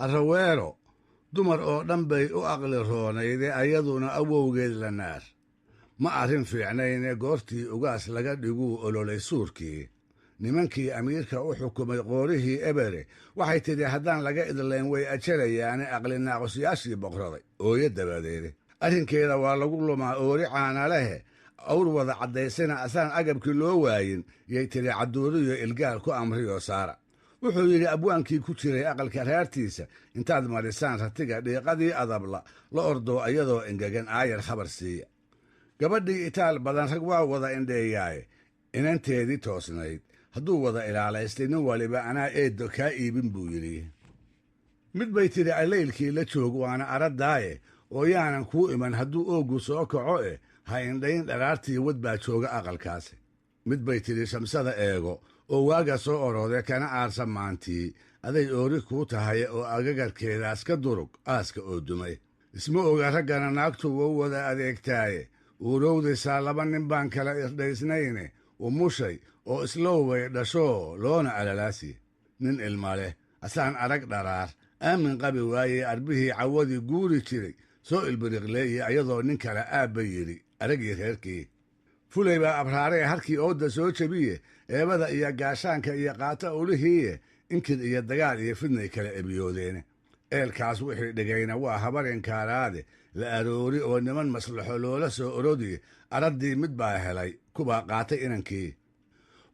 arraweelo dumar oo dhan bay u aqli roonayde ayaduna awowgeed la naar ma arrin fiicnayne goortii ugaas laga dhiguu ololay suurkii nimankii amiirka u xukumay qoorihii ebere waxay tidhi haddaan laga idlayn way ajalayaane aqlinaaqusyaashii boqraday ooyo dabadeede arrinkeeda waa lagu lumaa oori caana lehe awr wada caddaysana asaan agabkii loo waayin yay tidhi cadduuriyo ilgaal ku amriyoo saara wuxuu yidhi abwaankii ku jiray aqalka reertiisa intaad marisaan ratiga dhiiqadii adabla la ordoo iyadoo engegan aayar khabar siiya gabadhii itaal badan rag waa wada indheeyaaye inanteedii toosnayd hadduu wada ilaalaystay nin waliba anaa eeddo kaa iibin buu yidhi mid bay tidhi allaylkii la joog waana araddaaye oo yaanan kuu iman hadduu ooggu soo kaco ha indhayn dharaartii wad baa jooga aqalkaasi mid bay tidhi shamsada eego oo waaga soo oroode kana aarsa maantii aday oori kuu tahay oo agagarkeedaas ka durug aaska oo dumay isma oga raggana naagtu wou wada adeegtaaye uurowdaysaa laba nin baan kala irdhaysnayne umushay oo islowbay dhashoo loona alalaasiye nin ilma leh asaan arag dharaar aamin qabi waayey arbihii cawadii guuri jiray soo ilbiriqleeye ayadoo nin kale aabba yidhi araggii reerkii fulay baa abraaree harkii oodda soo jebiye eebada iyo gaashaanka iyo qaata ulihiiye inkid iyo dagaal iyo fidnay kala ebiyoodeene eelkaas wixii dhigayna waa habarinkaaraade la aroori oo niman maslaxo loola soo orodiye araddii mid baa helay kubaa qaatay inankii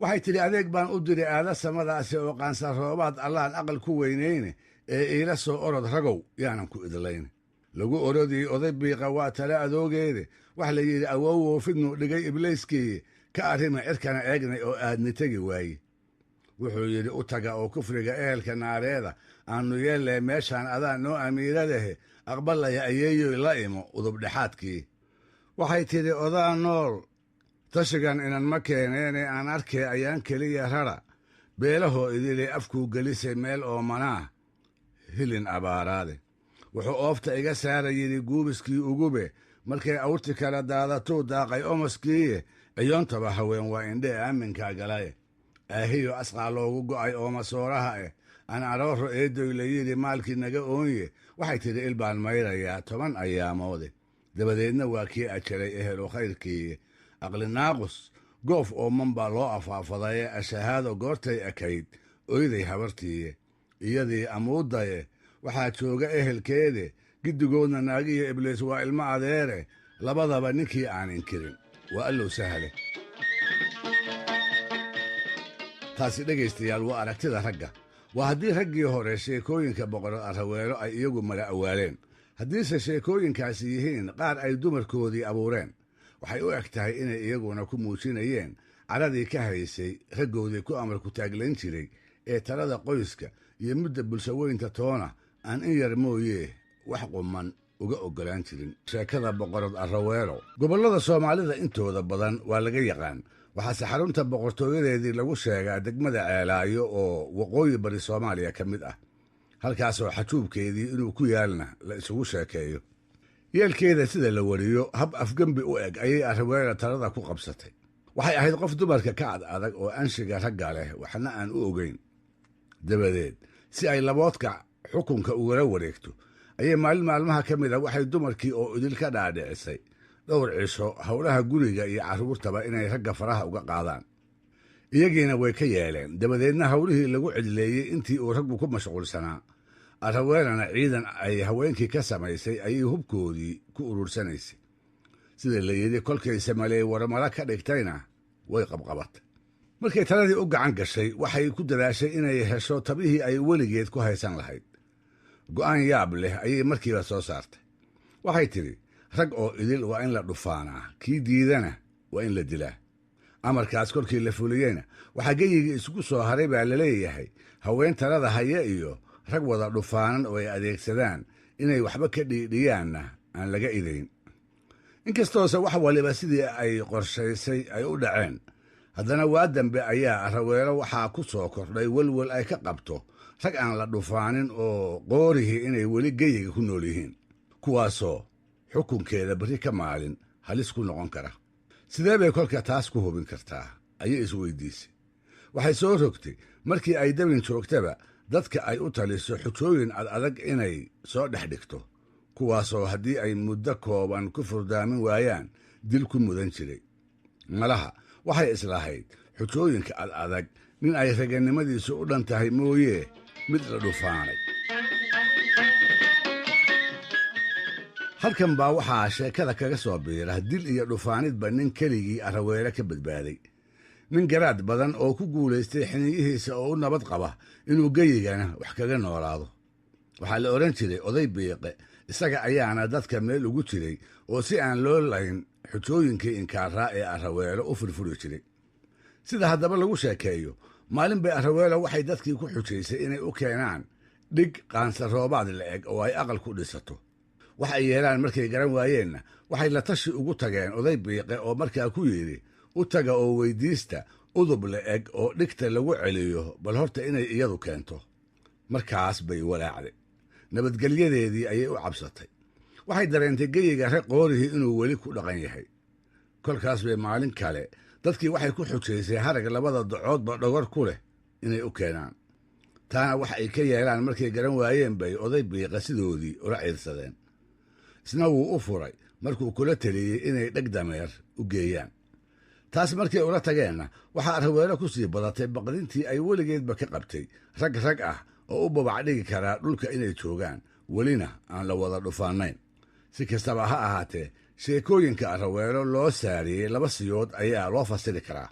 waxay tidhi adeeg baan u diray aada samadaasi oo qaansarroobaad allahan aqal ku weynayne ee iila soo orod ragow yaanan ku idlayn lagu orodii oday biiqa waa tale adoogeede wax la yidhi awowow fidnuu dhigay ibliiskii ka arrima cirkana eegnay oo aadni tegi waaye wuxuu yidhi u taga oo kufriga ehelka naareeda aannu yeellee meeshaan adaa noo amiiradahe aqbalaya ayeeyoy la imo udubdhexaadkii waxay tidhi odaa nool tashigan inan ma keeneene aan arkee ayaan keliya rara beelahoo idilay afkuu gelisay meel oo manaah hilin abaaraade wuxuu oofta iga saara yidhi guubiskii ugube markay awrti kala daadatuu daaqay omoskiiye ciyoontaba haween waa indhee aaminkaa galaye aahiyo asqaa loogu go'ay oomasooraha aan aroorro eedoy la yidhi maalkii naga oonye waxay tidhi il baan mayrayaa 10 ayaamoode dabadeedna waa kii ajalay ehelo khayrkiiye aqlinaaqus goof ooman baa loo afaafadaye ashahaado goortay ekayd oyday habartiiye iyadii amuuddaye waxaa jooga ehelkeede giddigoodna naagiyo ibliis waa ilmo adeere labadaba ninkii aan inkirin waa allow sahle taasi dhegaystayaal waa aragtida ragga waa haddii raggii hore sheekooyinka boqorad arraweelo ay iyagu mala awaaleen haddiise sheekooyinkaasi yihiin qaar ay dumarkoodii abuureen waxay u eg tahay inay iyaguna ku muujinayeen caradii ka haysay raggoodii ku amar ku taaglayn jiray ee talada qoyska iyo midda bulshaweynta toona aan in yar mooyee wax quman uga oggolaan jirin sheekada boqorad arraweelo gobollada soomaalida intooda badan waa laga yaqaan waxaase xarunta boqortooyadeedii lagu sheegaa degmada ceelaayo oo waqooyi bari soomaaliya ka mid ah halkaasoo xajuubkeedii inuu ku yaalna la isugu sheekeeyo yeelkeeda sida la wariyo hab afgembi u eg ayay arraweelo talada ku qabsatay waxay ahayd qof dumarka ka ad adag oo anshiga ragga leh waxna aan u ogeyn dabadeed si ay laboodka xukunka ugala wareegto ayay maalin maalmaha ka mid a waxay dumarkii oo idil ka dhaadhicisay dhowr cisho howlaha guriga iyo carruurtaba inay ragga faraha uga qaadaan iyagiina way ka yeeleen dabadeedna howlihii lagu cidleeyey intii uu raggu ku mashquulsanaa arraweelana ciidan ay haweenkii ka samaysay ayay hubkoodii ku urursanaysay sida la yidhi kolkay samaleey warmala ka dhigtayna way qabqabatay markay taladii u gacan gashay waxay ku dadaashay inay hesho tabihii ay weligeed ku haysan lahayd go'aan yaab leh ayay markiiba soo saartay waxay tidhi rag oo idil waa in la dhufaanaa kii diidana waa in la dilaa amarkaas kolkii la fuliyeyna waxaa geyigii isugu soo haray baa la leeyahay haween talada haya iyo rag wada dhufaanan oo ay adeegsadaan inay waxba ka dhiidhiyaanna aan laga idayn inkastoose wax waliba sidii ay qorshaysay ay u dhaceen haddana waa dambe ayaa arraweelo waxaa ku soo kordhay welwel ay ka qabto rag aan la dhufaanin oo qoorihii inay weli geyiga ku nool yihiin kuwaasoo xukunkeeda berri ka maalin halis ku noqon kara sidee bay kolka taas ku hubin kartaa ayay isweydiisay waxay soo rogtay markii ay dabin joogtaba dadka ay u taliso xujooyin adag inay soo dhex dhigto, kuwaasoo haddii ay muddo kooban ku furdaamin waayaan dil ku mudan jiray. malaha waxay islahayd xujooyinka adag nin ay ragannimadiisu u dhan tahay mooyee mid la dhufaanay. halkan baa waxaa sheekada kaga soo biira dil iyo dhufaanidba nin keligii Araweele ka badbaaday, nin garaad badan oo ku guulaystay xiniyihiisa oo u nabad qaba inuu geyigana wax kaga noolaado. waxaa la odhan jiray Oday Biiqe, isaga ayaana dadka meel ugu jiray oo si aan loo layn xujooyinkii inkaaraa ee Araweele u furfuri jiray. sida haddaba lagu sheekeeyo, maalin bay Araweele waxay dadkii ku xujaysay inay u keenaan dhig qaansaroobaad la eg oo ay aqal ku dhisato. wax ay yeelaan markay garan waayeenna waxay la tashi ugu tageen Oday Biiqe oo markaa ku yidhi, u taga oo weydiista udub la eg oo dhigta lagu celiyo, bal horta inay iyadu keento. markaas bay walaacday, nabadgelyadeedii ayay u cabsatay. waxay dareentay geyiga rag qoorihii inuu weli ku dhaqan yahay. kolkaas bay maalin kale dadkii waxay ku xujaysay harag labada dacoodba dhogor ku leh inay u keenaan. taana wax ay ka yeelaan markay garan waayeen bay Oday Biiqe sidoodii ula ciidsadeen. isna wuu u furay markuu kula teliyey inay dheg dameer u geeyaan. taas markay ula tageenna waxaa Araweele ku sii badatay baqdintii ay weligeedba ka qabtay rag ah oo u babacdhigi karaa dhulka inay joogaan, welina aan la wada dhufaanayn. si kastaba ha ahaatee, sheekooyinka Araweele loo saariyey laba siyood ayaa loo fasiri karaa.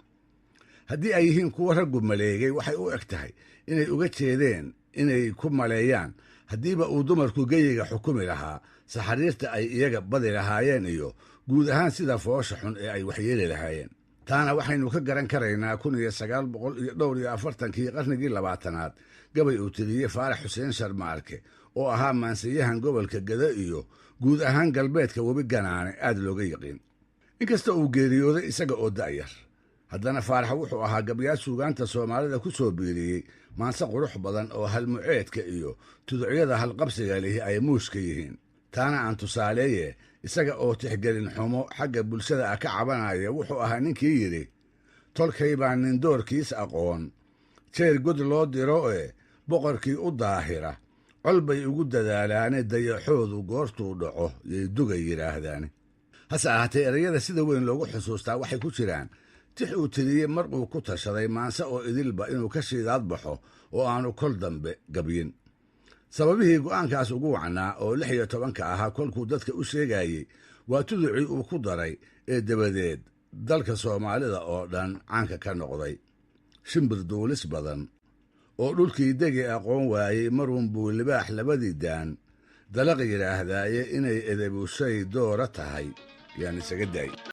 haddii ay yihiin kuwa raggu maleegay, waxay u eg tahay inay uga jeedeen inay ku maleeyaan haddiiba uu dumarku geyiga xukumi lahaa, saxariirta ay iyaga badi lahaayeen iyo guud ahaan sida foosha xun ee ay waxyeeli lahaayeen. taana waxaynu ka garan karaynaa 1940kii qarnigii 20aad gabay uu tiriyey Faarax Xuseen Sharmaarke oo ahaa maansiyahan gobolka Gada iyo guud ahaan galbeedka Webi Ganaane aad looga yaqiin. inkasta uu geeriyooday isaga oo da'yar, haddana Faarax wuxuu ahaa gabyaal suugaanta Soomaalida ku soo biiriyey maanse qurux badan oo halmuceedka iyo tuducyada halqabsiga lihi ay muuska yihiin. taana aan tusaaleeye, isaga oo tixgelin xumo xagga bulshada ah ka cabanaya wuxuu ahaa ninkii yidhi, tolkay baa nin doorkiis aqoon, jeer god loo diro ee boqorkii u daahira, col bay ugu dadaalaane dayaxoodu goortuu dhaco yay dugay yidhaahdaane. hase ahaatee erayada sida weyn loogu xusuustaa waxay ku jiraan tix uu tiriyey mar uu ku tashaday maanse oo idilba inuu ka shiidaad baxo oo aanu kol dambe gabyin. sababihii go'aankaas ugu wacnaa oo 16 ahaa kolkuu dadka u sheegayey waa tuducii uu ku daray ee dabadeed dalka Soomaalida oo dhan caanka ka noqday. shimbir duulis badan oo dhulkii degi aqoon waayey marun buu libaax labadii daan dalaq yidhaahdaaye inay edebushay doora tahay yaan isaga daay.